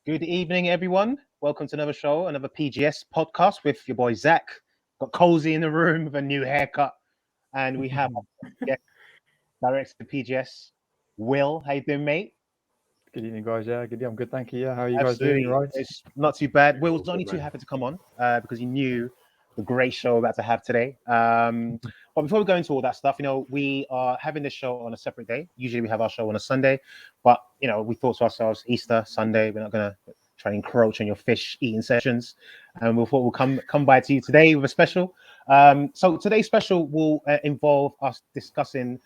Good evening, everyone. Welcome to another show, another PGS podcast with your boy Zach. Got Colesy in the room with a new haircut, and we have our Director of PGS Will. How you doing, mate? Good evening, guys. Yeah, good. I'm good, thank you. Yeah, how are you guys Absolutely, doing? You right? it's not too bad. Will's Good, only too man. happy to come on because he knew the great show we're about to have today. But before we go into all that stuff, we are having this show on a separate day. Usually we have our show on a Sunday, but we thought to ourselves, Easter Sunday, we're not gonna try and encroach on your fish eating sessions, and we thought we'll come by to you today with a special. So today's special will involve us discussing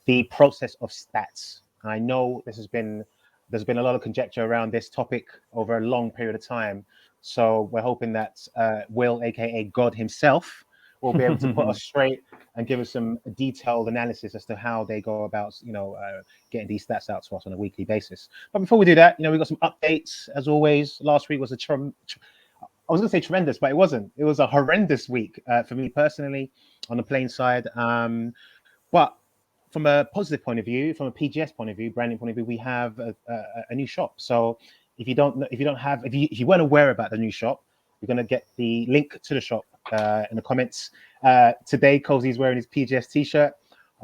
the process of stats. I know there's been a lot of conjecture around this topic over a long period of time. So we're hoping that Will, aka God himself, will be able to put us straight and give us some detailed analysis as to how they go about, getting these stats out to us on a weekly basis. But before we do that, we've got some updates as always. Last week was I was going to say tremendous, but it wasn't. It was a horrendous week for me personally on the playing side. But from a positive point of view, from a PGS point of view, branding point of view, we have a new shop. So if you weren't aware about the new shop, you're going to get the link to the shop in the comments. Today, Colesy's wearing his PGS t-shirt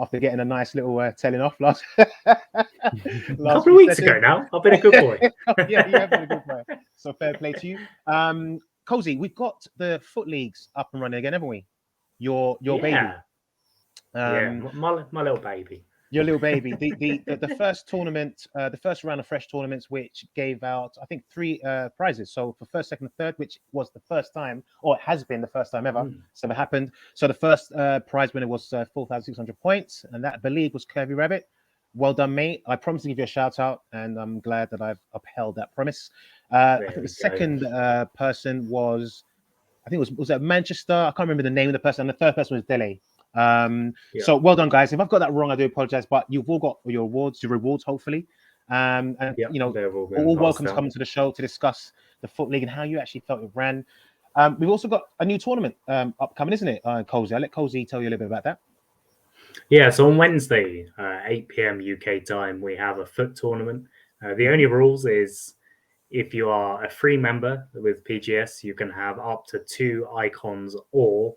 after getting a nice little telling off last couple of weeks ago now. I've been a good boy. Yeah, you have been a good boy. So fair play to you. Colesy, we've got the foot leagues up and running again, haven't we? Your baby. My little baby. Your little baby. The first tournament, the first round of fresh tournaments, which gave out, I think, 3 prizes. So for first, second, and third, which was the first time, or it has been the first time ever, it's never happened. So the first prize winner was 4,600 points, and that, I believe, was Curvy Rabbit. Well done, mate. I promised to give you a shout out, and I'm glad that I've upheld that promise. I think the second person was, was that Manchester? I can't remember the name of the person. And the third person was Delhi. So well done, guys. If I've got that wrong, I do apologize, but you've all got your rewards, hopefully. All welcome to come to the show to discuss the foot league and how you actually felt it ran. We've also got a new tournament upcoming, isn't it, Colesy? I'll let Colesy tell you a little bit about that. Yeah, so on Wednesday, 8 p.m. UK time, we have a foot tournament. The only rules is if you are a free member with PGS, you can have up to 2 icons or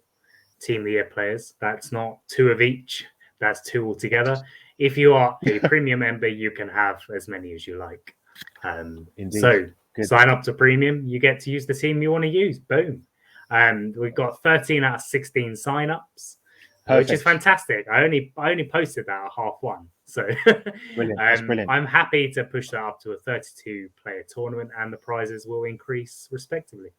Team of the Year players. That's not 2 of each. That's 2 altogether. If you are a premium member, you can have as many as you like. So good. Sign up to premium. You get to use the team you want to use. Boom. We've got 13 out of 16 signups, which is fantastic. I only posted that at 1:30. So brilliant. That's brilliant. I'm happy to push that up to a 32-player tournament, and the prizes will increase respectively.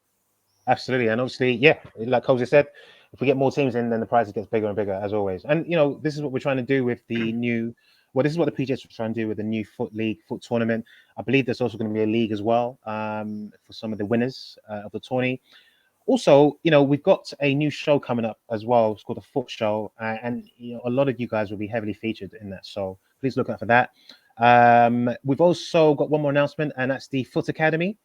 Absolutely. And obviously, like Colesy said, if we get more teams in, then the prize gets bigger and bigger, as always. And, this is what we're trying to do with the new... Well, this is what the PGS is trying to do with the new foot tournament. I believe there's also going to be a league as well for some of the winners of the tourney. Also, we've got a new show coming up as well. It's called the Foot Show. And a lot of you guys will be heavily featured in that. So please look out for that. We've also got one more announcement, and that's the Foot Academy.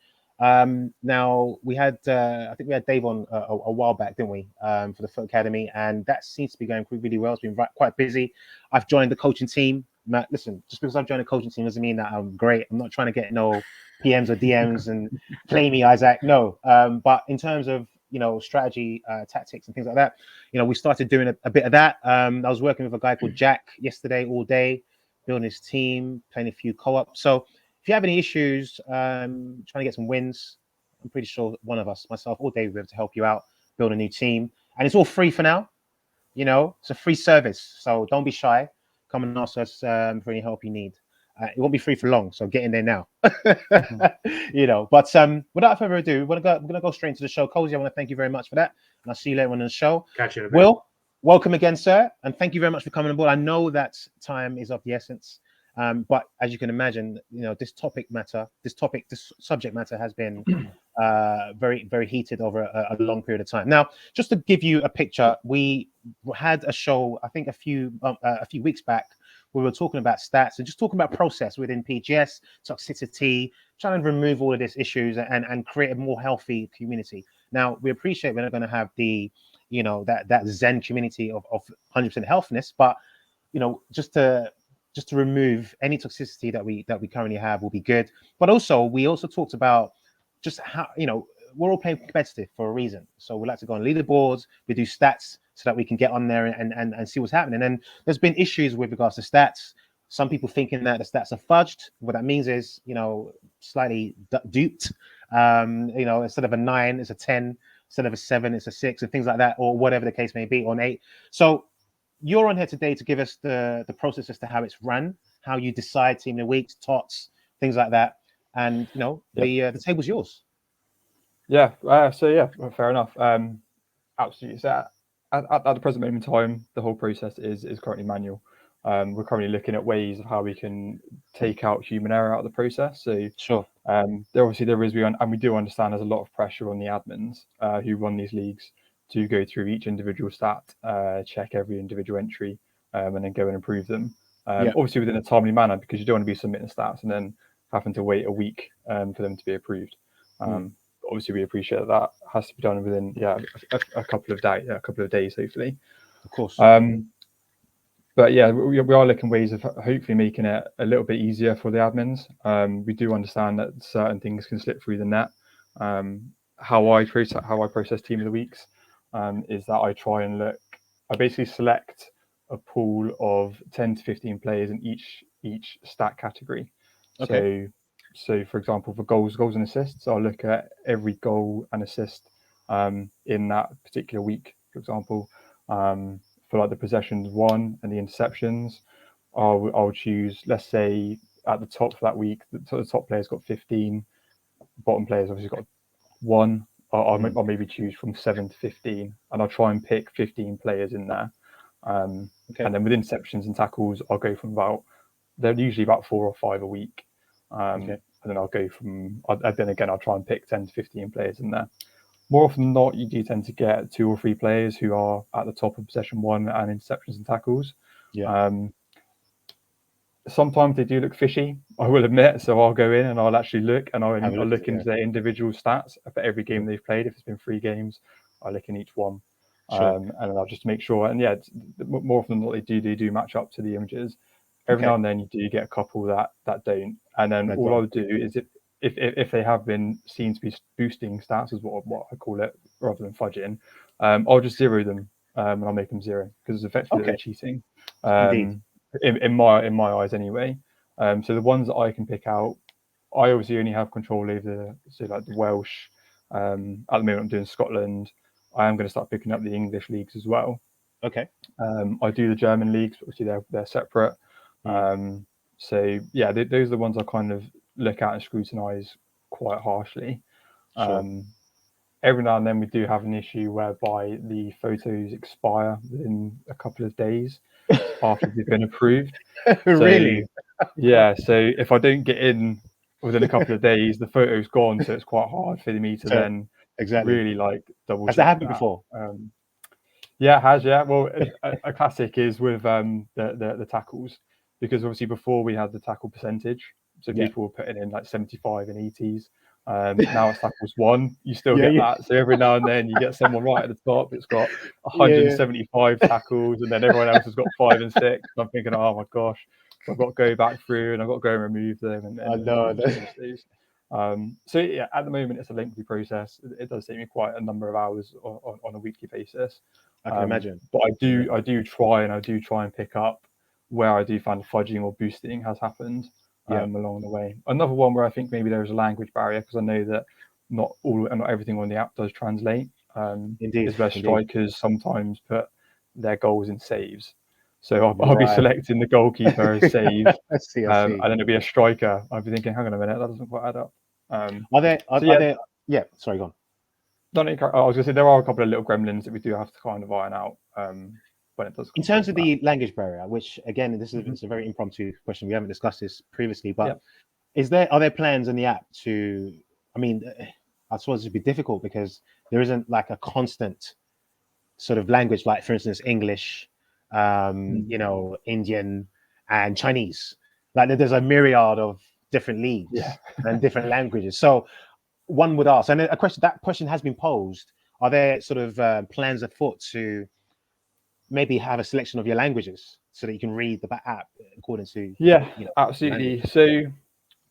Now we had, I think we had Dave on a while back, didn't we? For the Foot Academy, and that seems to be going really well. It's been quite busy. I've joined the coaching team. Matt, listen, just because I've joined the coaching team doesn't mean that I'm great. I'm not trying to get no PMs or DMs and play me, Isaac. No. But in terms of strategy, tactics, and things like that, we started doing a bit of that. I was working with a guy called Jack yesterday all day, building his team, playing a few co-ops. So if you have any issues trying to get some wins, I'm pretty sure one of us, myself or Dave, will be able to help you out, build a new team. And it's all free for now. It's a free service. So don't be shy. Come and ask us for any help you need. It won't be free for long, so get in there now. But without further ado, we're gonna go straight into the show. Colesy, I want to thank you very much for that. And I'll see you later on in the show. Catch you in a bit. Will, welcome again, sir. And thank you very much for coming on board. I know that time is of the essence. But as you can imagine, this subject matter has been very, very heated over a long period of time. Now, just to give you a picture, we had a show, I think a few weeks back, where we were talking about stats and just talking about process within PGS, toxicity, trying to remove all of these issues and create a more healthy community. Now, we appreciate we're not going to have the, that Zen community of 100% healthiness, but, just to remove any toxicity that we currently have will be good. But also, we also talked about just how, we're all playing competitive for a reason. So we like to go on leaderboards, we do stats so that we can get on there and see what's happening. And there's been issues with regards to stats. Some people thinking that the stats are fudged. What that means is, slightly duped. Instead of a 9, it's a 10. Instead of a 7, it's a 6, and things like that, or whatever the case may be, or an 8. So you're on here today to give us the process as to how it's run, how you decide team of the week, tots, things like that. And, the table's yours. Yeah. Fair enough. Absolutely. So at the present moment in time, the whole process is currently manual. We're currently looking at ways of how we can take out human error out of the process. So sure. There is, and we do understand there's a lot of pressure on the admins who run these leagues to go through each individual stat, check every individual entry, and then go and improve them. Obviously within a timely manner, because you don't want to be submitting stats and then having to wait a week for them to be approved. Obviously, we appreciate that has to be done within a couple of days, hopefully. Of course. But yeah, we are looking ways of hopefully making it a little bit easier for the admins. We do understand that certain things can slip through the net. How I process team of the weeks is that I basically select a pool of 10 to 15 players in each stat category. Okay. So for example, for goals and assists, I'll look at every goal and assist in that particular week. For example, for like the possessions won and the interceptions, I'll choose, let's say at the top for that week, the top player's got 15, bottom player's obviously got 1. I'll maybe choose from 7 to 15, and I'll try and pick 15 players in there. And then with interceptions and tackles, I'll go from they're usually about 4 or 5 a week. And then I'll go I'll try and pick 10 to 15 players in there. More often than not, you do tend to get 2 or 3 players who are at the top of possession won and interceptions and tackles. Sometimes they do look fishy, I will admit. So I'll go in and I'll actually look, and I'll look into their individual stats for every game they've played. If it's been 3 games, I'll look in each one. And I'll just make sure. And more often than not, they do match up to the images. Every now and then you do get a couple that don't. And then all I'll do is if they have been seen to be boosting stats, is what I call it, rather than fudging, I'll just zero them and I'll make them 0, because it's effectively they're cheating. In my eyes anyway. So the ones that I can pick out, I obviously only have control over the Welsh. At the moment I'm doing Scotland. I am going to start picking up the English leagues as well. Okay. I do the German leagues, but obviously they're separate. So yeah, those are the ones I kind of look at and scrutinize quite harshly. Every now and then we do have an issue whereby the photos expire within a couple of days after they've been approved. Really? Yeah. So if I don't get in within a couple of days, the photo's gone. So it's quite hard for me to then really double check. Has that happened before? Yeah, it has. Yeah. Well, a classic is with the tackles, because obviously before we had the tackle percentage, so people were putting in 75 and ETs. Now it's tackles 1. You still get that. So every now and then you get someone right at the top. It's got 175 tackles, and then everyone else has got 5 and 6. And I'm thinking, oh my gosh, I've got to go back through and I've got to go and remove them. And I know. So yeah, at the moment it's a lengthy process. It does take me quite a number of hours on a weekly basis. I can imagine. But I do try and pick up where I do find fudging or boosting has happened along the way. Another one where I think maybe there is a language barrier, because I know that not everything on the app does translate. Indeed. Is where strikers sometimes put their goals in saves. So I'll be selecting the goalkeeper as save, I see. and then it'll be a striker. I'll be thinking, hang on a minute, that doesn't quite add up. Are there? Yeah, sorry, go on. I was going to say there are a couple of little gremlins that we do have to kind of iron out when it does. In terms of the language barrier, which again, this is it's a very impromptu question. We haven't discussed this previously, but are there plans in the app to? I mean, I suppose it'd be difficult because there isn't a constant sort of language, like for instance, English, Indian and Chinese. There's a myriad of different leagues and different languages. So one would ask, and that question has been posed: are there sort of plans afoot to maybe have a selection of your languages so that you can read the app according to absolutely. So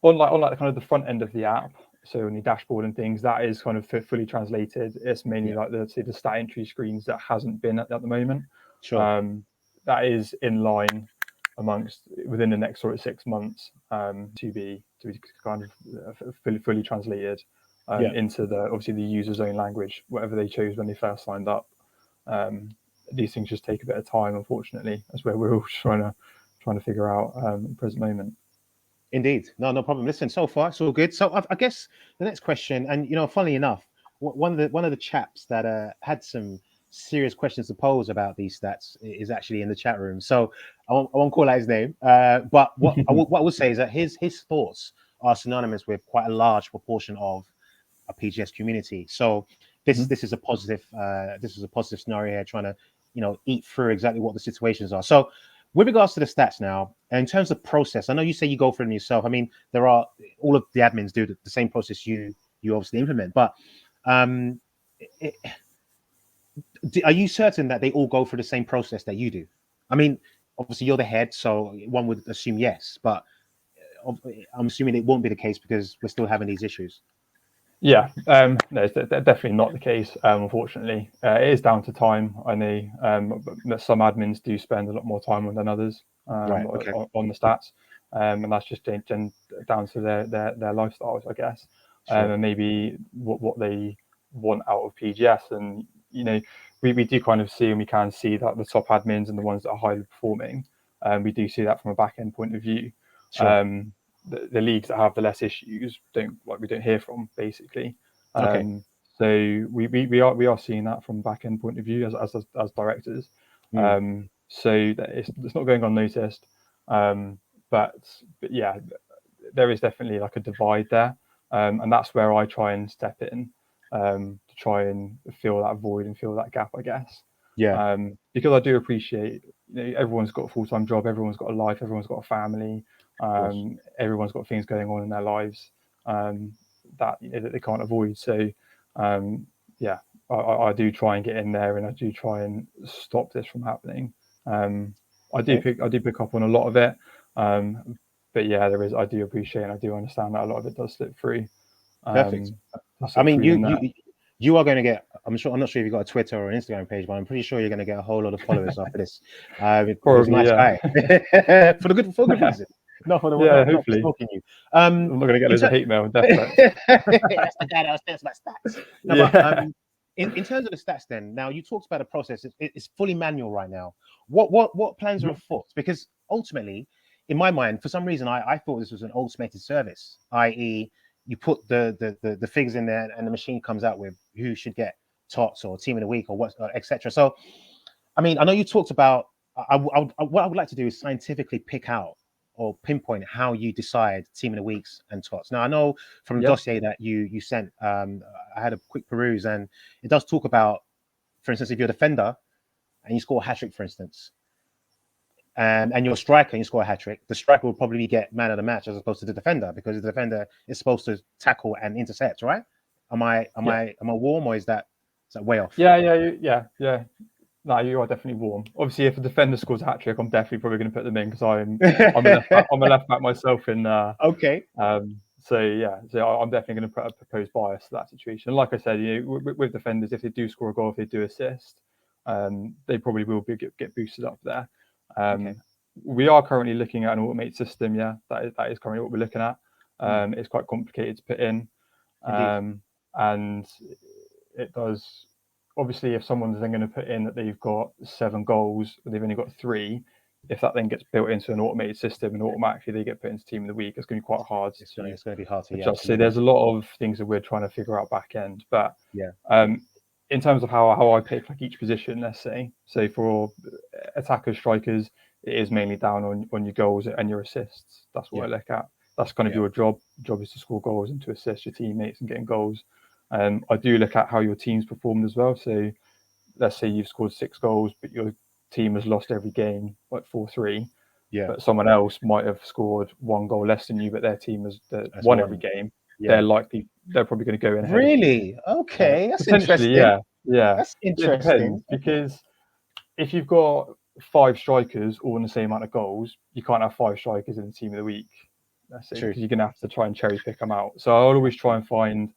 on kind of the front end of the app, so on your dashboard and things, that is kind of fully translated. It's mainly like the stat entry screens that hasn't been at the moment. Sure. That is in line within the next sort of 6 months to be kind of fully translated into obviously the user's own language, whatever they chose when they first signed up. These things just take a bit of time, unfortunately. That's where we're all trying to figure out at the present moment. Indeed. No problem. Listen, so far it's all good. So I guess the next question, and funnily enough, one of the chaps that had some serious questions to pose about these stats is actually in the chat room. So I won't call out his name, but what I would say is that his thoughts are synonymous with quite a large proportion of a PGS community. So this is a positive scenario here, trying to eat through exactly what the situations are. So with regards to the stats now, in terms of process, I know you say you go through them yourself. I mean, there are all of the admins do the same process you obviously implement, but are you certain that they all go through the same process that you do? I mean, obviously you're the head, so one would assume yes, but I'm assuming it won't be the case because we're still having these issues. Yeah, no, it's definitely not the case. Unfortunately, it is down to time. I know that some admins do spend a lot more time than others on the stats, and that's just down to their lifestyles, I guess, and maybe what they want out of PGS. And we do kind of see, and we can see that the top admins and the ones that are highly performing, we do see that from a back end point of view. Sure. The leagues that have the less issues we don't hear from, basically. So we are seeing that from back end point of view as directors. So that it's not going unnoticed. But yeah, there is definitely like a divide there, and that's where I try and step in to try and fill that void and fill that gap, I guess. Because I do appreciate everyone's got a full-time job, everyone's got a life, everyone's got a family. Everyone's got things going on in their lives that they can't avoid. So I do try and get in there, and I do try and stop this from happening. I do pick up on a lot of it, but yeah, I do appreciate and I do understand that a lot of it does slip through. Perfect. I mean, you are going to get. I'm not sure if you've got a Twitter or an Instagram page, but I'm pretty sure you're going to get a whole lot of followers after this. Probably, nice guy for good reason. Not for the not for stalking you. I'm not going to get loads of hate mail and death threats. That's the guy that was saying about stats. No, but, in terms of the stats, then now you talked about a process. It's fully manual right now. What plans are afoot? Because ultimately, in my mind, for some reason, I thought this was an automated service, i.e., you put the figures in there, and the machine comes out with who should get tots or team of the week or what, etc. So, I mean, I know you talked about. What I would like to do is scientifically pick out or pinpoint how you decide team of the weeks and tots. Now, I know from the dossier that you sent, I had a quick peruse, and it does talk about, for instance, if you're a defender and you score a hat trick, for instance, and you're a striker and you score a hat trick, the striker will probably get man of the match as opposed to the defender, because the defender is supposed to tackle and intercept, right? Am I warm, or is that way off? Yeah. No, you are definitely warm. Obviously, if a defender scores a hat trick, I'm definitely probably going to put them in because I'm a left back myself. In okay. So I'm definitely going to propose bias to that situation. And like I said, with defenders, if they do score a goal, if they do assist, they probably will get boosted up there. We are currently looking at an automated system. Yeah, that is currently what we're looking at. It's quite complicated to put in, and it does. Obviously, if someone's then going to put in that they've got 7 goals, but they've only got 3, if that then gets built into an automated system and automatically they get put into team of the week, it's going to be quite hard. It's going to be hard to adjust. So there's a lot of things that we're trying to figure out back end. But in terms of how I pick like each position, let's say, so for attackers, strikers, it is mainly down on your goals and your assists. That's what I look at. That's kind of your job. Job is to score goals and to assist your teammates and getting goals. I do look at how your team's performed as well. So let's say you've scored 6 goals, but your team has lost every game, like 4-3. But someone else might have scored 1 goal less than you, but their team has won every game. They're probably going to go in ahead. Really? Okay, that's interesting. Yeah. That's interesting. Because if you've got 5 strikers all in the same amount of goals, you can't have 5 strikers in the team of the week. That's it, True. because you're going to have to try and cherry pick them out. So I'll always try and find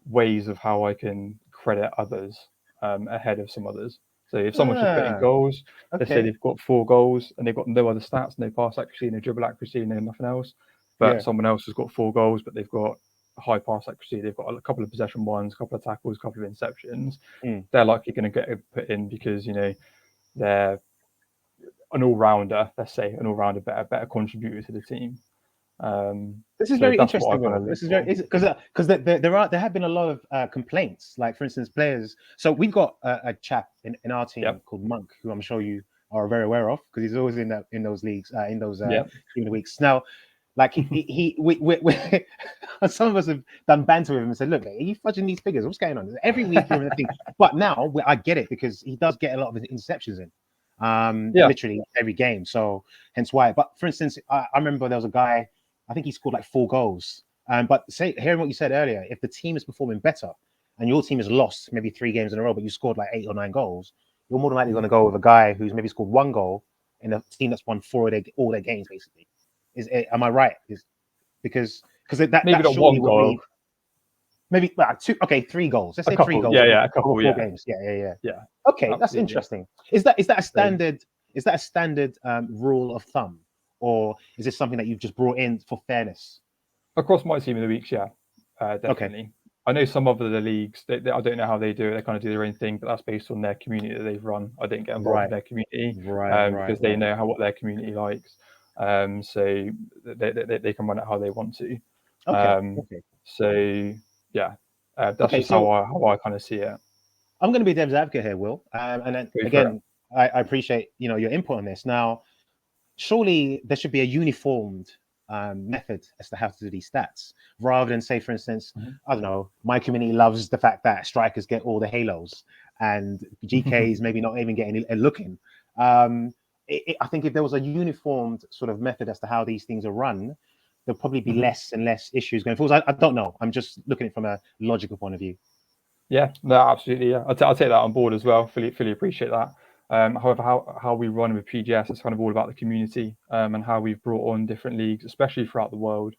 ways of how I can credit others ahead of some others. So if someone should put in goals, let's say they've got 4 goals and they've got no other stats, no pass accuracy, no dribble accuracy, no nothing else, but someone else has got 4 goals, but they've got high pass accuracy, they've got a couple of possession ones, a couple of tackles, a couple of interceptions, they're likely going to get put in because, you know, they're an all-rounder, let's say, better contributor to the team. This is very interesting. This is very because there have been a lot of complaints. Like, for instance, players. So we've got a chap in our team called Monk, who I'm sure you are very aware of because he's always in those leagues, in those team of the weeks. Now, like we some of us have done banter with him and said, "Look, are you fudging these figures? What's going on?" Every week you're in the thing, but now I get it because he does get a lot of interceptions in. Literally every game. So hence why. But for instance, I remember there was a guy. I think he scored like 4 goals. But hearing what you said earlier, if the team is performing better and your team has lost maybe 3 games in a row, but you scored like 8 or 9 goals, you're more than likely going to go with a guy who's maybe scored 1 goal in a team that's won 4 of all their games, basically. Am I right? Because that maybe not 1 goal. Maybe 2. Okay, 3 goals. Let's say 3 goals. Yeah, a couple. 4 games. Yeah. Yeah. Okay, that's interesting. Is that a standard? Is that a standard rule of thumb? Or is this something that you've just brought in for fairness? Across my team of the weeks, definitely. Okay. I know some of the leagues, I don't know how they do it. They kind of do their own thing, but that's based on their community that they've run. I didn't get involved in their community because they know what their community likes. So they can run it how they want to. So that's just how I kind of see it. I'm going to be Dev's advocate here, Will. And then again, I appreciate your input on this. Now, surely there should be a uniformed method as to how to do these stats, rather than say, for instance, I don't know, my community loves the fact that strikers get all the halos and GKs maybe not even getting a look in. I think if there was a uniformed sort of method as to how these things are run, there'll probably be less and less issues going forward. I don't know. I'm just looking at it from a logical point of view. Yeah, no, absolutely. Yeah, I'll take that on board as well. Fully appreciate that. However, how we run with PGS is kind of all about the community and how we've brought on different leagues, especially throughout the world.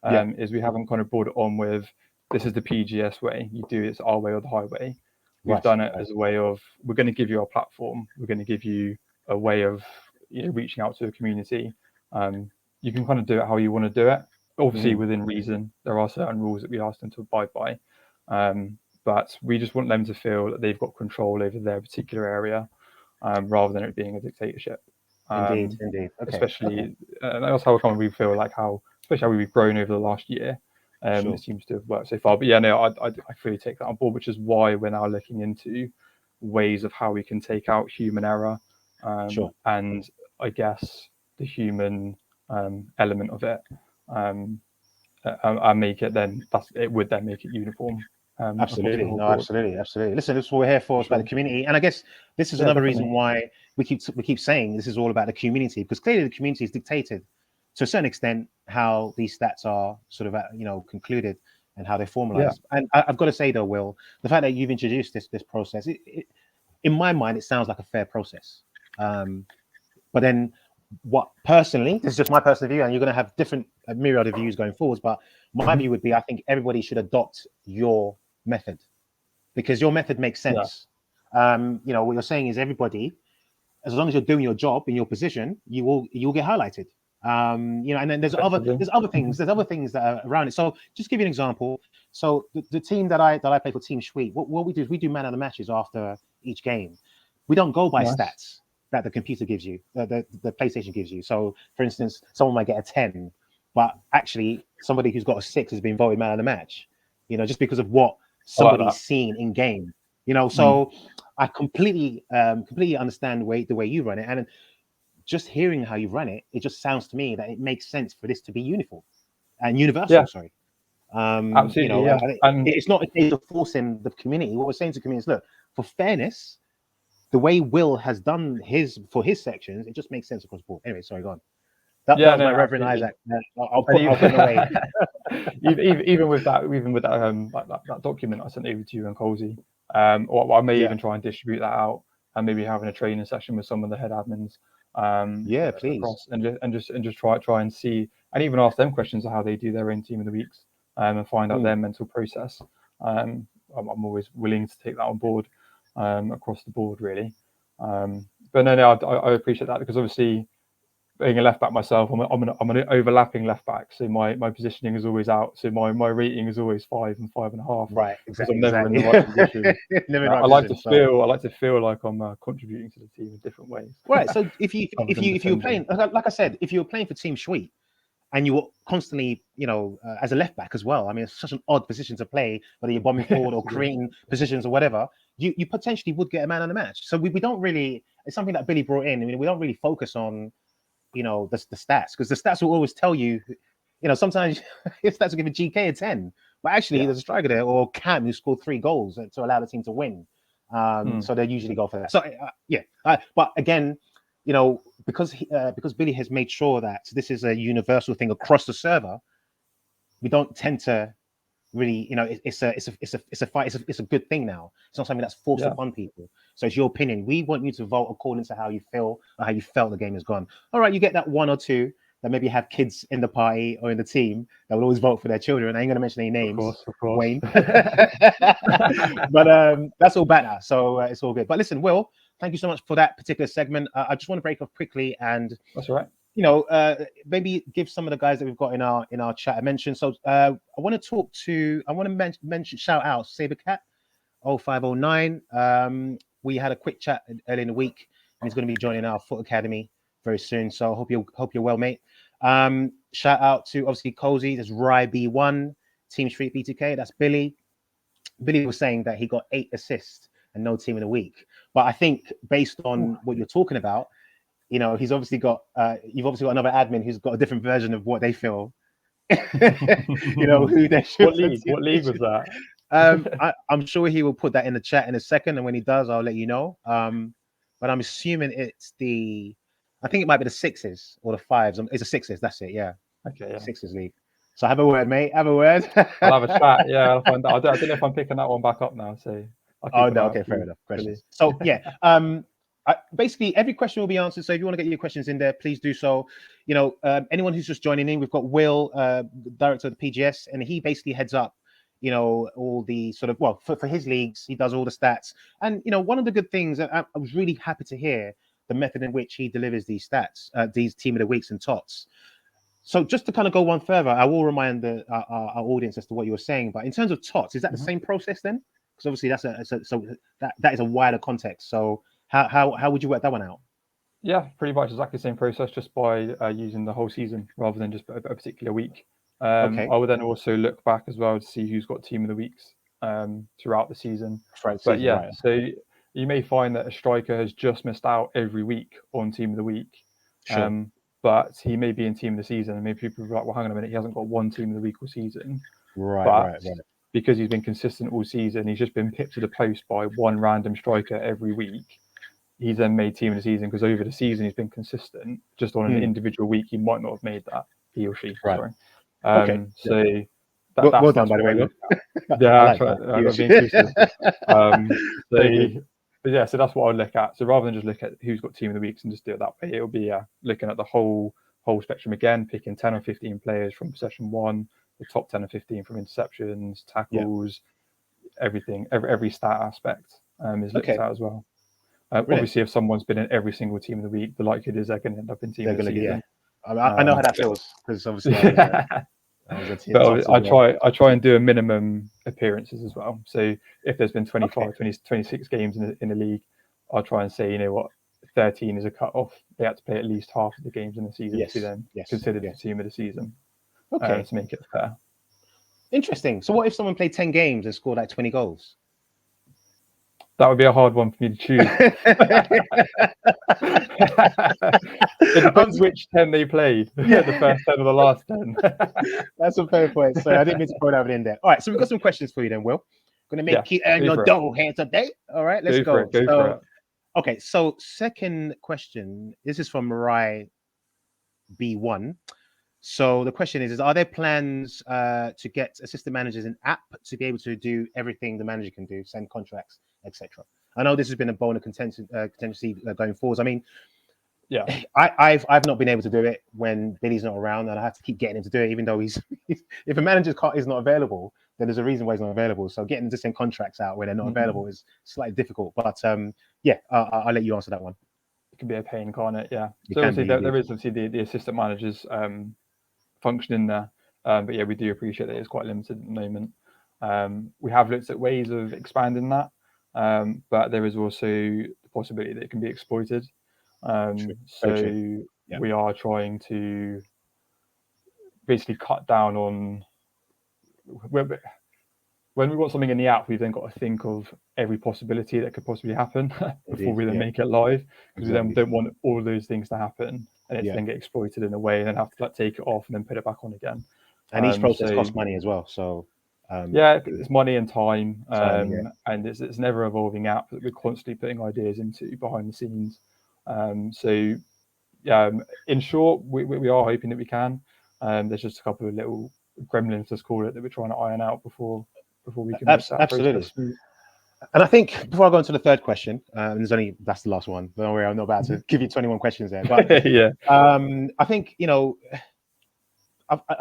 Is we haven't kind of brought it on with this is the PGS way. You do it's our way or the highway. We've done it as a way of we're going to give you our platform. We're going to give you a way of reaching out to the community. You can kind of do it how you want to do it. Obviously, within reason, there are certain rules that we ask them to abide by. But we just want them to feel that they've got control over their particular area. Rather than it being a dictatorship. Indeed. Especially, that's how we feel like especially how we've grown over the last year. It seems to have worked so far. But I fully take that on board, which is why we're now looking into ways of how we can take out human error. And I guess the human element of it and make it it would then make it uniform. Absolutely. Listen, this is what we're here for. It's about the community, and I guess this is another reason why we keep saying this is all about the community, because clearly the community is dictated to a certain extent how these stats are sort of concluded and how they're formalized. And I've got to say though, Will, the fact that you've introduced this process, in my mind, it sounds like a fair process. But then, this is just my personal view, and you're going to have different myriad of views going forwards. But my view would be, I think everybody should adopt your method, because your method makes sense. What you're saying is everybody, as long as you're doing your job in your position, you'll get highlighted. And then there's other things that are around it. So just give you an example. So the team that I play for, Team Sweet, what we do is we do man of the matches after each game. We don't go by stats that the computer gives you, the PlayStation gives you. So for instance, someone might get a 10, but actually somebody who's got a 6 has been voted man of the match, just because of what somebody's seen in game, so I completely understand the way you run it, and just hearing how you run it, it just sounds to me that it makes sense for this to be uniform and universal. Sorry, absolutely. It's not a case of forcing the community. What we're saying to the community is, look, for fairness, the way Will has done his sections, it just makes sense across the board. Anyway, sorry, go on. That was my Reverend Isaac. I'll put it away. even with that document I sent over to you and Colesy, or I may even try and distribute that out, and maybe having a training session with some of the head admins. Please. And just try and see and even ask them questions of how they do their own team of the weeks, and find out their mental process. I'm always willing to take that on board, across the board, really. But no, I appreciate that, because obviously, being a left back myself, I'm an overlapping left back, so my positioning is always out. So my rating is always 5 and 5.5. Right, exactly. I'm never in the right position. I like to feel like I'm contributing to the team in different ways. Right. So if you were playing, like I said, if you were playing for Team Sweet, and you were constantly, as a left back as well. I mean, it's such an odd position to play, whether you're bombing forward or creating positions or whatever. You potentially would get a man on the match. So we don't really. It's something that Billy brought in. I mean, we don't really focus on, the stats, because the stats will always tell you. Sometimes your stats will give a GK a 10, but actually there's a striker there, or Cam, who scored 3 goals to allow the team to win. So they usually go for that. So but again, because Billy has made sure that this is a universal thing across the server, we don't tend to really, it's a fight. It's a good thing now. It's not something that's forced upon people. So it's your opinion. We want you to vote according to how you feel or how you felt the game has gone. All right, you get that 1 or 2 that maybe have kids in the party or in the team that will always vote for their children. I ain't going to mention any names, of course. Wayne. But that's all better. So it's all good. But listen, Will, thank you so much for that particular segment. I just want to break off quickly and that's all right. Maybe give some of the guys that we've got in our chat a mention. So I want to mention shout out Sabercat 0509. We had a quick chat early in the week, and he's going to be joining our Foot Academy very soon. So I hope you're well, mate. Shout out to obviously Colesy. There's Rye B1, Team Street BTK. That's Billy. Billy was saying that he got 8 assists and no team in a week. But I think based on what you're talking about, he's obviously got. You've obviously got another admin who's got a different version of what they feel. Who they should. What league was that? I'm sure he will put that in the chat in a second, and when he does, I'll let you know. But I'm assuming it's I think it might be the 6s or the 5s. It's the 6s. That's it. Yeah. Okay. Yeah. 6s league. So have a word, mate. Have a word. I'll have a chat. Yeah, I'll find out. I don't know if I'm picking that one back up now. So. Okay, fair enough. Questions. So yeah. Basically, every question will be answered. So if you want to get your questions in there, please do so. Anyone who's just joining in, we've got Will, director of the PGS, and he basically heads up, all the sort of, for his leagues, he does all the stats. And, one of the good things, I was really happy to hear the method in which he delivers these stats, these team of the weeks and tots. So just to kind of go one further, I will remind our audience as to what you were saying. But in terms of tots, is that the same process then? Because obviously that is a wider context. So how would you work that one out? Yeah, pretty much exactly the same process, just by using the whole season rather than just a particular week. Okay. I would then also look back as well to see who's got team of the weeks throughout the season. Right. So you may find that a striker has just missed out every week on team of the week. Sure. But he may be in team of the season, and maybe people are like, well, hang on a minute, he hasn't got one team of the week all season. Right. Because he's been consistent all season, he's just been pipped to the post by one random striker every week. He's then made team of the season because over the season he's been consistent. Just on an individual week, he might not have made that, he or she. Right. Sorry. Okay. So well done, by the way, Will. Yeah, I've been inclusive. So that's what I look at. So rather than just look at who's got team of the weeks and just do it that way, it'll be looking at the whole spectrum again, picking 10 or 15 players from possession 1, the top 10 or 15 from interceptions, tackles, everything, every stat aspect is looked at as well. Obviously, if someone's been in every single team of the week, the likelihood is they're going to end up in team of the season. Yeah. I know how that feels, because obviously I try and do a minimum appearances as well. So if there's been 25, 26 games in the league, I'll try and say, 13 is a cut off. They had to play at least half of the games in the season to then consider the team of the season. To make it fair. Interesting. So what if someone played 10 games and scored like 20 goals? That would be a hard one for me to choose. It depends which 10 they played. The first 10 or the last 10. That's a fair point. So I didn't mean to throw that in there. All right, so we've got some questions for you then, Will. Going to make you earn your dough here today. All right, let's go. Go for it. Okay, so second question. This is from Mariah B1. So the question is are there plans to get assistant managers an app to be able to do everything the manager can do, send contracts, etc.? I know this has been a bone of contention going forward. I mean, Yeah. I've not been able to do it when Billy's not around, and I have to keep getting him to do it, even though he's if a manager is not available, then there's a reason why he's not available. So getting to send contracts out when they're not available is slightly difficult. But yeah, I'll let you answer that one. It can be a pain, can't it? Yeah. It So can obviously be, there is obviously the assistant managers function in there, but yeah, we do appreciate that it's quite limited at the moment. We have looked at ways of expanding that, but there is also the possibility that it can be exploited. So Yeah. we are trying to basically cut down on when we want something in the app, we've then got to think of every possibility that could possibly happen before we then make it live, because we then don't want all those things to happen and it to then get exploited in a way and then have to like take it off and then put it back on again. And each process costs money as well. So yeah, it's money and time, and it's an never evolving app that we're constantly putting ideas into behind the scenes. So in short, we are hoping that we can. There's just a couple of little gremlins, let's call it, that we're trying to iron out before we can make that process smooth. And I think before I go into the third question, that's the last one. Don't worry, I'm not about to give you 21 questions there. But yeah, I think a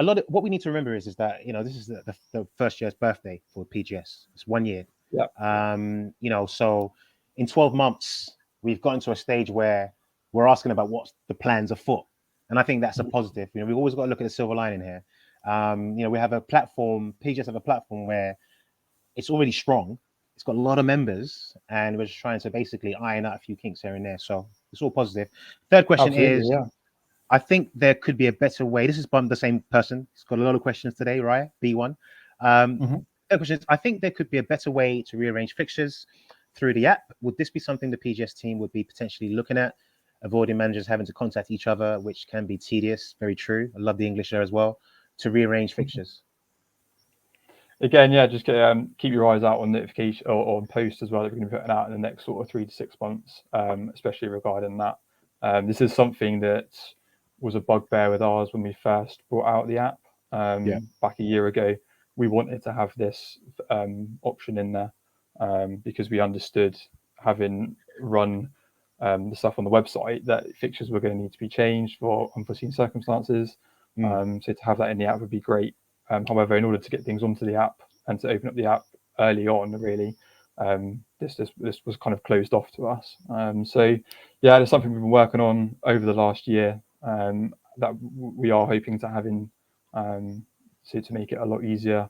lot of what we need to remember is that this is the first year's birthday for PGS. It's 1 year. Yeah. So in 12 months we've gotten to a stage where we're asking about what's the plans afoot, and I think that's a positive. We've always got to look at the silver lining here. We have a platform. PGS have a platform where it's already strong. It's got a lot of members, and we're just trying to basically iron out a few kinks here and there. So it's all positive. Third question is, I think there could be a better way. This is from the same person. He's got a lot of questions today, right? B1. Third question is, I think there could be a better way to rearrange fixtures through the app. Would this be something the PGS team would be potentially looking at? Avoiding managers having to contact each other, which can be tedious. Very true. I love the English there as well. To rearrange fixtures. Again, yeah, just keep your eyes out on notification or on posts as well that we're going to be putting out in the next sort of 3 to 6 months, especially regarding that. This is something that was a bugbear with ours when we first brought out the app back a year ago. We wanted to have this option in there because we understood, having run the stuff on the website, that fixtures were going to need to be changed for unforeseen circumstances. So to have that in the app would be great. However, in order to get things onto the app and to open up the app early on, really, this was kind of closed off to us. So yeah, it's something we've been working on over the last year that we are hoping to have in to make it a lot easier.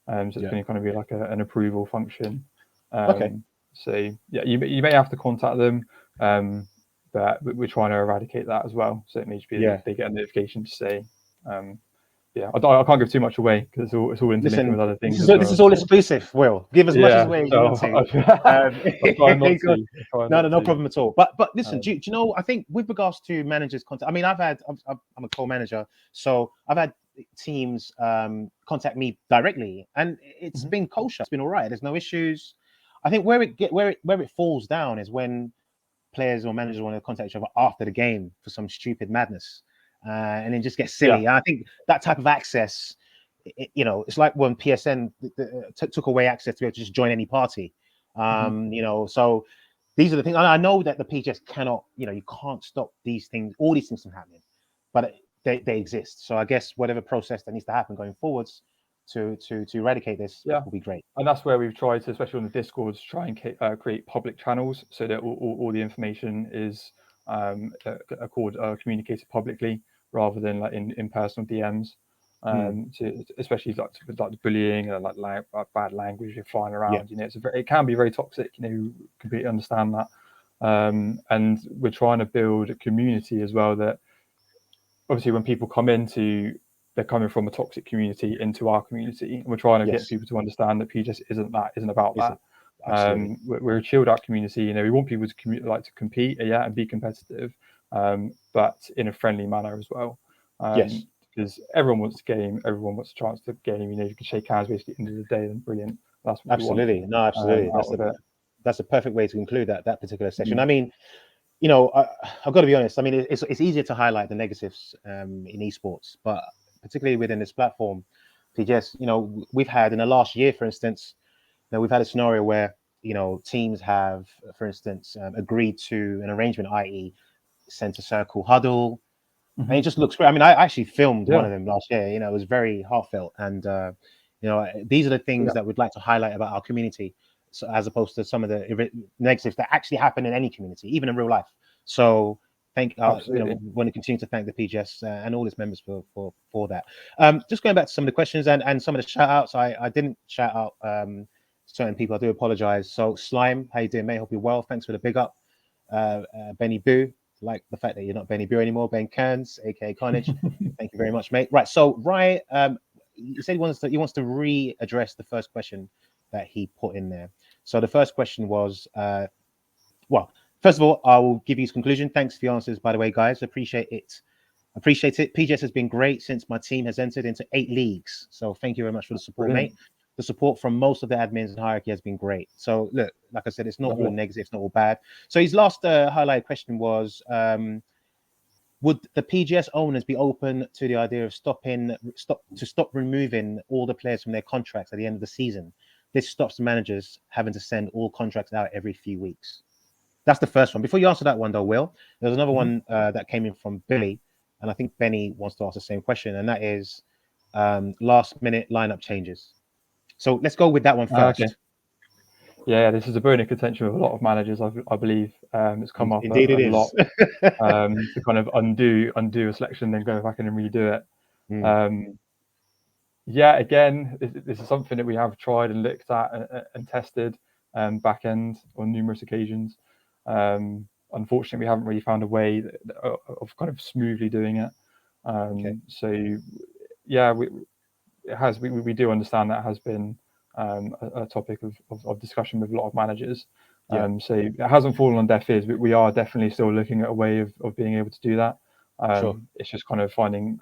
So it's going to kind of be like an approval function. So yeah, you may have to contact them, but we're trying to eradicate that as well. So it may be that they get a notification to say. I can't give too much away because it's all interlinked with other things. This is all exclusive. Will, give as much as away as you want to. No problem at all. But listen, do you know? I think with regards to managers' contact, I mean, I'm a co-manager, so I've had teams contact me directly, and it's been kosher. It's been all right. There's no issues. I think where it falls down is when players or managers want to contact each other after the game for some stupid madness. And then just get silly. Yeah. I think that type of access, it's like when PSN took away access to be able to just join any party. So these are the things. I know that the PGS cannot, you can't stop these things, all these things from happening, but they exist. So I guess whatever process that needs to happen going forwards to eradicate this will be great. And that's where we've tried to, especially on the Discords, try and create public channels so that all the information is communicated publicly, rather than like in personal DMs, especially like the bullying and like bad language flying around. It can be very toxic. Completely understand that, and we're trying to build a community as well. That obviously, when people come they're coming from a toxic community into our community, and we're trying to get people to understand that PGS isn't about that. We're a chilled out community. We want people to to compete, and be competitive. But in a friendly manner as well. Because everyone wants to game, everyone wants a chance to game. You can shake hands basically at the end of the day, then brilliant. That's what absolutely. We want. No, absolutely. That's a perfect way to conclude that particular session. I mean, I've got to be honest. I mean, it's easier to highlight the negatives in esports, but particularly within this platform, PGS. We've had in the last year, for instance, we've had a scenario where teams have, for instance, agreed to an arrangement, i.e., center circle huddle, and it just looks great. I mean, I actually filmed one of them last year. You know, it was very heartfelt, and you know, these are the things that we'd like to highlight about our community, so, as opposed to some of the negatives that actually happen in any community, even in real life. So you know, want to continue to thank the PGS and all its members for that. Just going back to some of the questions and some of the shout outs. I didn't shout out certain people. I do apologize. So Slime, how you doing, mate? Hope you're well. Thanks for the big up. Benny Boo, like the fact that you're not Benny Boo anymore. Ben Kearns, aka Carnage. Thank you very much, mate. Right. So Ryan, he said he wants to readdress the first question that he put in there. So the first question was, well, first of all, I will give you his conclusion. Thanks for the answers, by the way, guys. Appreciate it. PGS has been great since my team has entered into 8 leagues. So thank you very much for the support, mate. The support from most of the admins and hierarchy has been great. So look, like I said, it's not all negative, it's not all bad. So his last highlight question was, would the PGS owners be open to the idea of stop removing all the players from their contracts at the end of the season? This stops the managers having to send all contracts out every few weeks. That's the first one. Before you answer that one, though, Will, there's another one that came in from Billy, and I think Benny wants to ask the same question, and that is last-minute lineup changes. So let's go with that one first. Okay. Yeah, this is a bone of contention with a lot of managers, I believe. It's come up Indeed a lot to kind of undo a selection, then go back in and redo it. Yeah, again, this is something that we have tried and looked at and tested back end on numerous occasions. Unfortunately, we haven't really found a way of kind of smoothly doing it. So, yeah, we do understand that has been a topic of discussion with a lot of managers. So it hasn't fallen on deaf ears, but we are definitely still looking at a way of being able to do that. It's just kind of finding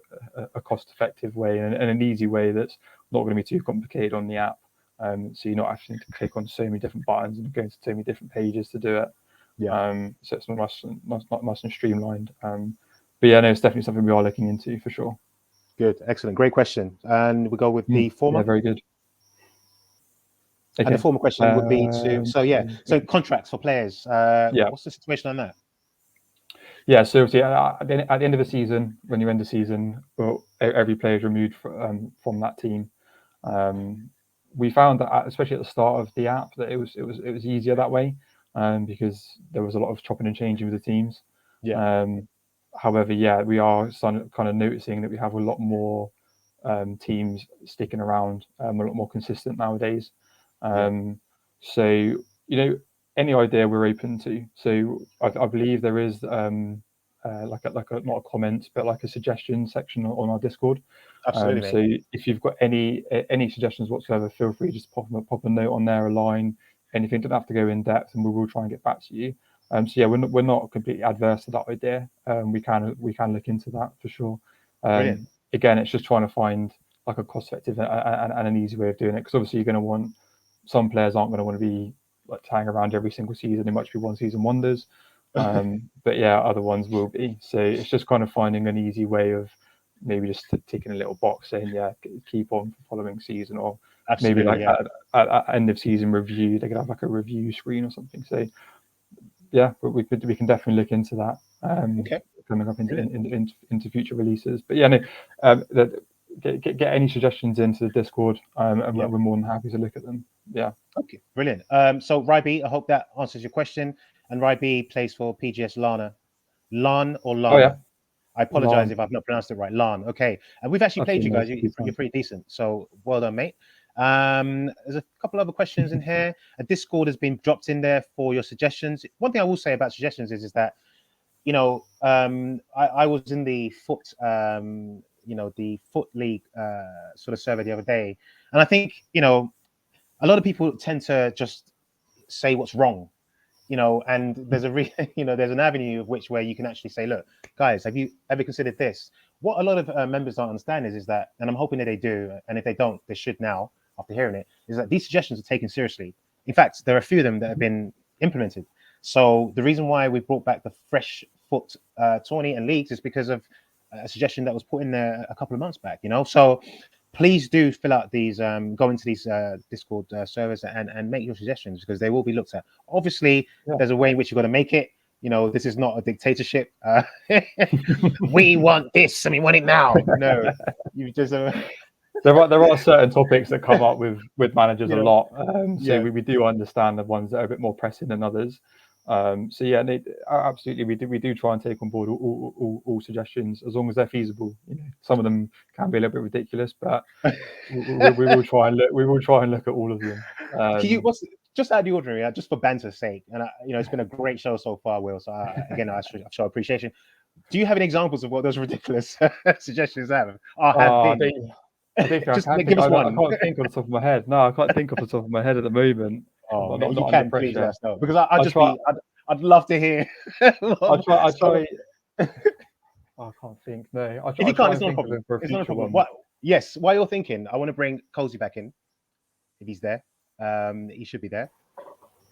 a cost-effective way and an easy way that's not going to be too complicated on the app. So you're not having to click on so many different buttons and go to so many different pages to do it. So it's not nice and streamlined. But yeah, no, it's definitely something we are looking into for sure. Good, excellent, great question. And we go with the former. Yeah, very good. Okay. And the former question would be so contracts for players. What's the situation on that? Yeah, so obviously at the end of the season, when you end the season, every player is removed from that team. We found that, especially at the start of the app, that it was easier that way because there was a lot of chopping and changing with the teams. However, we are kind of noticing that we have a lot more teams sticking around, a lot more consistent nowadays. So, you know, any idea we're open to. So I believe there is not a comment, but like a suggestion section on our Discord. Absolutely. So if you've got any suggestions whatsoever, feel free to just pop a note on there, a line, anything. Don't have to go in depth, and we will try and get back to you. So yeah, we're not completely adverse to that idea. We can look into that for sure. Again, it's just trying to find like a cost-effective and an easy way of doing it, because obviously you're going to want, some players aren't going to want to be like tying around every single season. They might be one season wonders, but yeah, other ones will be. So it's just kind of finding an easy way of maybe just ticking a little box saying keep on for following season, or maybe like at end of season review, they could have like a review screen or something. So yeah, we can definitely look into that coming up into future releases. But yeah, no, get any suggestions into the Discord, and we're more than happy to look at them. Yeah. Okay, brilliant. So Ryby, I hope that answers your question. And Ryby plays for PGS Lana. Lan or Lana? Oh, yeah. I apologize if I've not pronounced it right. Lan. Okay. And we've actually played you guys. You're pretty decent. So well done, mate. There's a couple other questions in here. A Discord has been dropped in there for your suggestions. One thing I will say about suggestions is that, you know, I was in the foot, the foot league sort of survey the other day, and I think, you know, a lot of people tend to just say what's wrong, you know, and there's there's an avenue of where you can actually say, look, guys, have you ever considered this? What a lot of members don't understand is that, and I'm hoping that they do, and if they don't, they should now, after hearing it, is that these suggestions are taken seriously. In fact, there are a few of them that have been implemented. So the reason why we brought back the fresh foot tourney and leagues is because of a suggestion that was put in there a couple of months back, you know. So please do fill out these, go into these Discord servers and make your suggestions, because they will be looked at. Obviously, there's a way in which you've got to make it. this is not a dictatorship. We want this and we want it now. No, you just. There are certain topics that come up with managers a lot. We do understand the ones that are a bit more pressing than others. Absolutely, we do try and take on board all suggestions as long as they're feasible. Some of them can be a little bit ridiculous, but we will try and look at all of them. Just out of the ordinary, just for banter's sake, and it's been a great show so far, Will. So again, I show appreciation. Do you have any examples of what those ridiculous suggestions have been? I think just I give us one. I can't think off the top of my head. No, I can't think off the top of my head at the moment. Oh, if you can, please let us know, because I'd love to hear. I'll try. I can't think. No, if you can't, it's not a problem. It's not a problem. Yes, while you're thinking, I want to bring Colesy back in, if he's there. He should be there.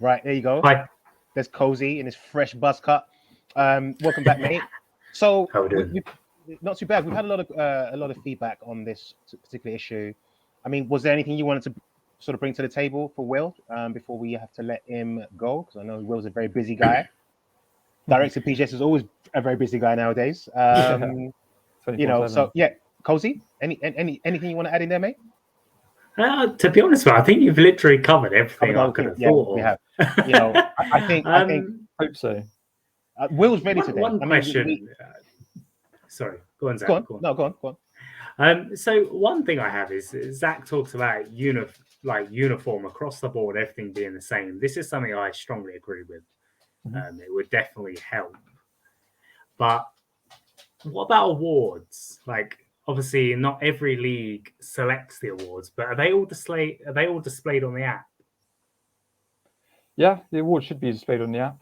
Right, there you go. Hi. There's Colesy in his fresh buzz cut. Welcome back, mate. So, not too bad. We've had a lot of feedback on this particular issue. I mean, was there anything you wanted to sort of bring to the table for Will before we have to let him go? Because I know Will's a very busy guy. Director PGS is always a very busy guy nowadays. So yeah, Colesy, anything you want to add in there, mate? To be honest, I think you've literally covered everything I could have thought. We have. I think hope so. Will's ready today. One question. Sorry, go on, Zach. Go on. No, go on. So one thing I have is Zach talks about uniform across the board, everything being the same. This is something I strongly agree with. It would definitely help. But what about awards? Like, obviously, not every league selects the awards, but are they all displayed on the app? Yeah, the awards should be displayed on the app.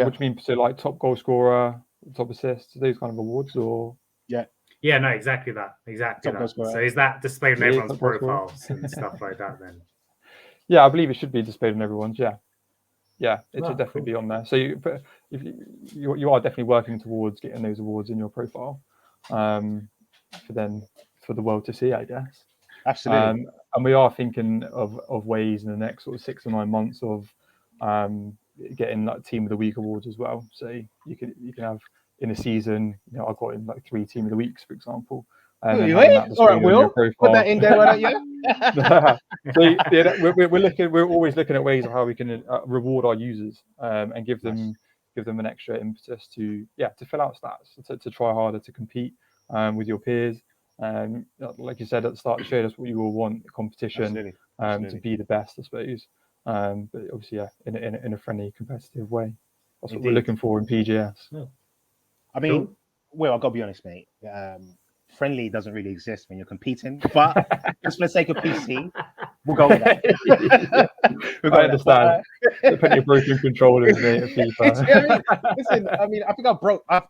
Which means like top goal scorer, top assists, those kind of awards, or no, exactly that. So is that displayed on everyone's profiles and stuff like that then? Yeah, I believe it should be displayed on everyone's. Yeah, it should definitely be on there. So you are definitely working towards getting those awards in your profile, for the world to see, I guess. Absolutely. And we are thinking of ways in the next sort of 6 or 9 months of getting like Team of the Week awards as well. So you can have in a season, I've got in like 3 Team of the Weeks, for example. All right, Will, put that in there, why don't you? We're always looking at ways of how we can reward our users and give them an extra impetus to fill out stats, to try harder, to compete with your peers. Like you said at the start of the show, that's what you all want: competition. Absolutely. To be the best, I suppose. But obviously, in a friendly, competitive way. That's what we're looking for in PGS. Yeah. I mean, Will, I've got to be honest, mate. Friendly doesn't really exist when you're competing, but just for the sake of PC, we'll go with that. I understand. Plenty of broken controllers, mate, of FIFA. Listen, I mean, I think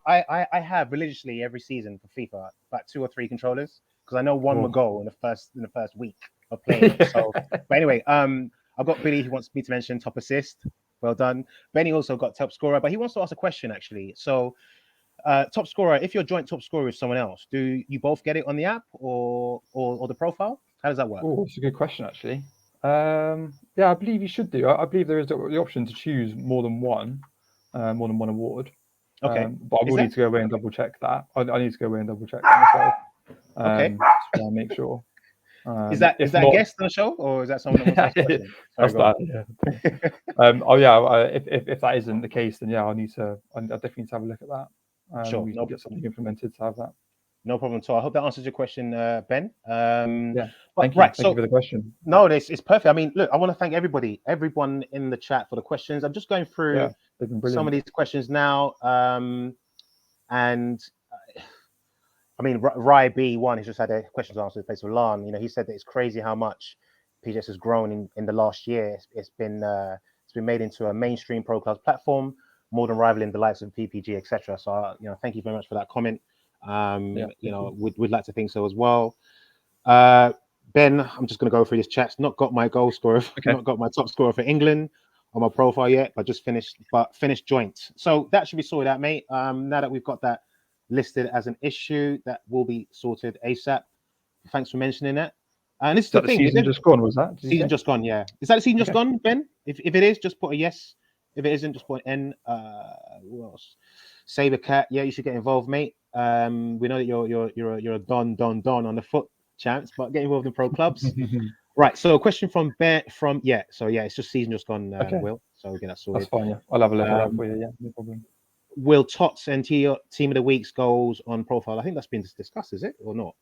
I have religiously every season for FIFA about 2 or 3 controllers because I know one will go in the first week of playing. So, but anyway, I've got Billy who wants me to mention top assist. Well done. Benny also got top scorer, but he wants to ask a question actually. So. Top scorer, if you're joint top scorer with someone else, do you both get it on the app or the profile? How does that work? Oh, that's a good question, actually. I believe you should do. I believe there is the option to choose more than one award. Okay. But I will need to go away and double check that. I need to go away and double check that myself. Okay. To make sure. Is that a guest on the show, or is that someone that wants to ask If that isn't the case, then I definitely need to have a look at that. Sure. We can get something implemented to have that. No problem at all. I hope that answers your question, Ben. Thank you. Right, thank you for the question. No, it's perfect. I mean, look, I want to thank everyone in the chat for the questions. I'm just going through some of these questions now. And I mean, Rai B1, he's just had a questions answered in place of Lan. He said that it's crazy how much PGS has grown in the last year. It's been made into a mainstream pro clubs platform, more than rivaling the likes of PPG, etc. So, thank you very much for that comment. We'd like to think so as well. Ben, I'm just going to go through this chat. Not got my goal scorer, not got my top scorer for England on my profile yet, but just finished joint. So that should be sorted out, mate. Now that we've got that listed as an issue, that will be sorted ASAP. Thanks for mentioning that. And this is the thing. Season just gone, was that? Season just gone, yeah. Is that the season just gone, Ben? If it is, just put a yes If it isn't, just put N. Who else? Saber Cat. Yeah, you should get involved, mate. We know that you're a don on the foot champs, but get involved in pro clubs. Right. So a question from Bear So it's just season just gone, Okay. Will. So we'll get that sorted. That's fine. Yeah, I'll have a look at that for you. Yeah, no problem. Will Tots and Team of the Week's goals on profile? I think that's been discussed, is it or not?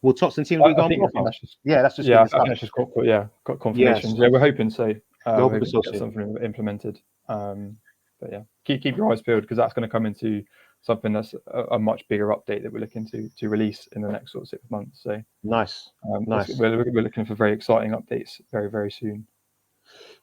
Will Tots and Team of the Week go on profile? That's just, that's just I think that's just got confirmations. Yeah, we're hoping so. We're hoping to get something implemented. But yeah, keep your eyes peeled because that's going to come into something that's a much bigger update that we're looking to release in the next sort of 6 months. So nice. We're looking for very exciting updates very, very soon.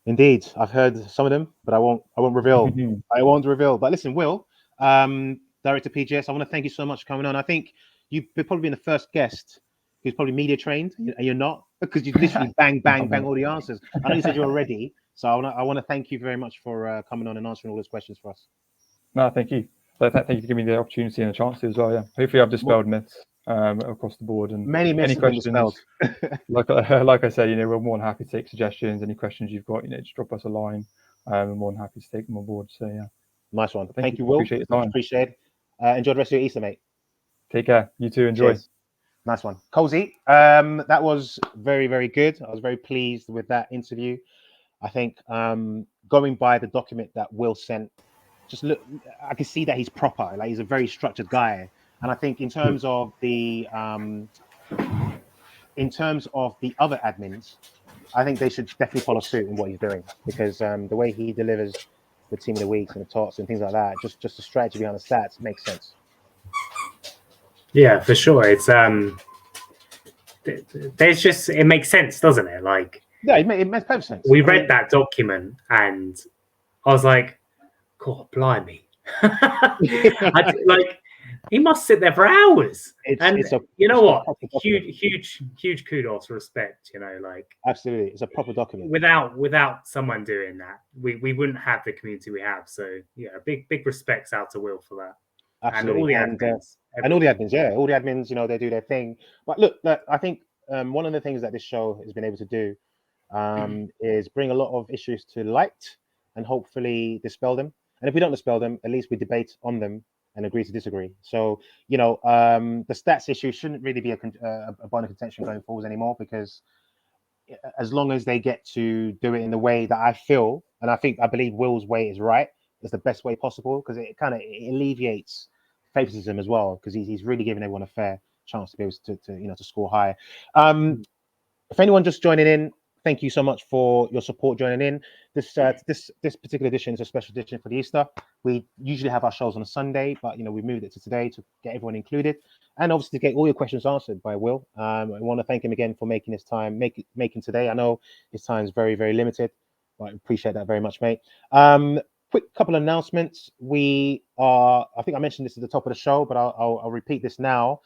Indeed, I've heard some of them, but I won't reveal. I won't reveal. But listen, Will, Director PGS, I want to thank you so much for coming on. I think you've probably been the first guest who's probably media trained, and you're not, because you literally bang all the answers. I know you said you're ready, so I want to thank you very much for coming on and answering all those questions for us. No, thank you. Thank you for giving me the opportunity and the chance to as well. Yeah, hopefully I've dispelled myths across the board, and many myths any questions. like I said, we're more than happy to take suggestions. Any questions you've got, just drop us a line. We're more than happy to take them on board. So yeah, nice one. Thank you, Will. Appreciate your time. Appreciate it. Enjoy the rest of your Easter, mate. Take care. You too. Enjoy. Cheers. Nice one. Colesy, that was very, very good. I was very pleased with that interview. I think going by the document that Will sent, just look, I can see that he's proper. Like, he's a very structured guy. And I think in terms of the other admins, I think they should definitely follow suit in what he's doing, because the way he delivers the Team of the Weeks and the tots and things like that, just the strategy behind the stats makes sense. Yeah, for sure. It's there's just, it makes sense, doesn't it? Like, yeah, it makes perfect sense. We read that document and I was like, God, blimey. Like, he must sit there for hours. You know what? Huge kudos, respect, like. Absolutely. It's a proper document. Without someone doing that, we wouldn't have the community we have. So yeah, big respects out to Will for that. Absolutely. And all the admins. All the admins, they do their thing. But look, I think one of the things that this show has been able to do is bring a lot of issues to light and hopefully dispel them. And if we don't dispel them, at least we debate on them and agree to disagree. So, the stats issue shouldn't really be a bone of contention going forwards anymore, because as long as they get to do it in the way that I feel, and I believe Will's way is right, is the best way possible, because it kind of alleviates favoritism as well, because he's really giving everyone a fair chance to be able to score high. If anyone just joining in, thank you so much for your support joining in. This particular edition is a special edition for the Easter. We usually have our shows on a Sunday, but we moved it to today to get everyone included, and obviously to get all your questions answered by Will. I want to thank him again for making his time, making today. I know his time is very, very limited, but I appreciate that very much, mate. Quick couple of announcements. I think I mentioned this at the top of the show, but I'll repeat this now.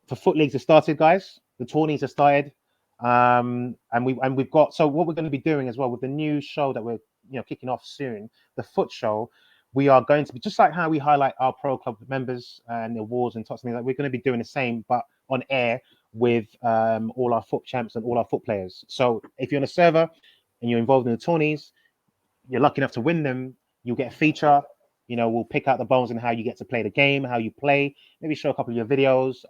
For foot leagues have started, guys. The tourneys have started. And we've got, so what we're going to be doing as well with the new show that we're kicking off soon, the foot show, we are going to be, just like how we highlight our pro club members and the awards and tots and things, like, we're going to be doing the same but on air with all our foot champs and all our foot players. So if you're on a server and you're involved in the tourneys, you're lucky enough to win them, you'll get a feature. We'll pick out the bones and how you get to play the game, how you play, maybe show a couple of your videos.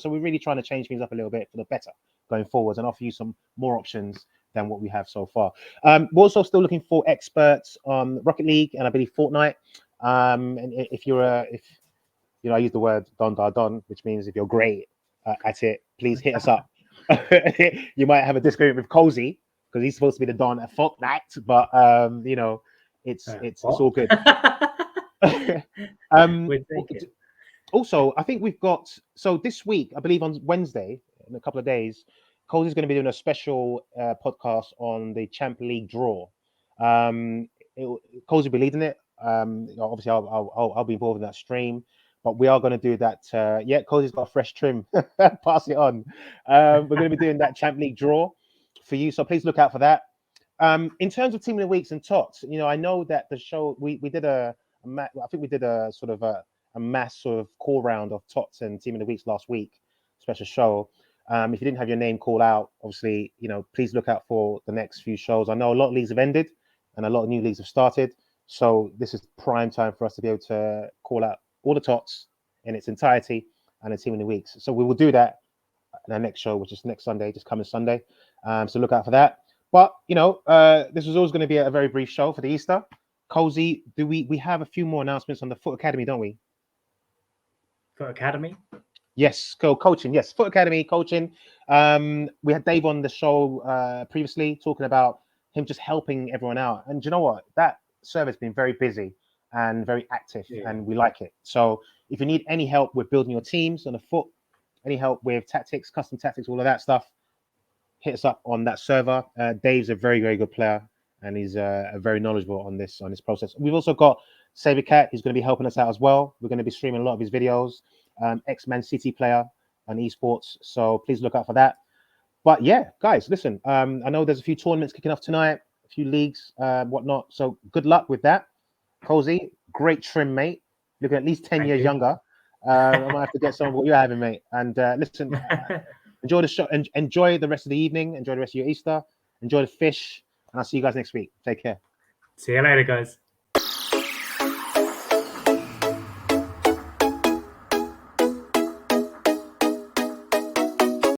So we're really trying to change things up a little bit for the better going forwards and offer you some more options than what we have so far. We're also still looking for experts on Rocket League and I believe Fortnite. And if I use the word don, which means if you're great at it, please hit us up. You might have a disagreement with Colesy because he's supposed to be the don at Fortnite, but it's all good. Also, I think we've got, so this week, I believe on Wednesday, in a couple of days, Colesy is going to be doing a special podcast on the Champ League draw. Colesy will be leading it. Obviously, I'll be involved in that stream, but we are going to do that. Colesy's got a fresh trim. Pass it on. We're going to be doing that Champ League draw for you, so please look out for that. In terms of Team of the Weeks and tots, I know that the show we did I think we did a sort of a mass sort of call round of tots and Team of the Weeks last week, special show. If you didn't have your name called out, obviously, please look out for the next few shows. I know a lot of leagues have ended, and a lot of new leagues have started. So this is prime time for us to be able to call out all the tots in its entirety and the team in the weeks. So we will do that in our next show, which is next Sunday, just coming Sunday. So look out for that. But this was always going to be a very brief show for the Easter. Colesy, we have a few more announcements on the Foot Academy, don't we? Foot Academy? Yes, coaching. Yes, Foot Academy coaching. We had Dave on the show previously talking about him just helping everyone out. And do you know what? That service has been very busy and very active, and we like it. So if you need any help with building your teams on the foot, any help with tactics, custom tactics, all of that stuff, hit us up on that server. Dave's a very, very good player, and he's very knowledgeable on this process. We've also got Saber Cat. He's going to be helping us out as well. We're going to be streaming a lot of his videos. Ex-Man City player on eSports. So please look out for that. But yeah, guys, listen, I know there's a few tournaments kicking off tonight, a few leagues, whatnot. So good luck with that. Colesy, great trim, mate. Looking at least 10 years younger. I might have to get some of what you're having, mate. And listen, enjoy the show. Enjoy the rest of the evening. Enjoy the rest of your Easter. Enjoy the fish. And I'll see you guys next week. Take care. See you later, guys.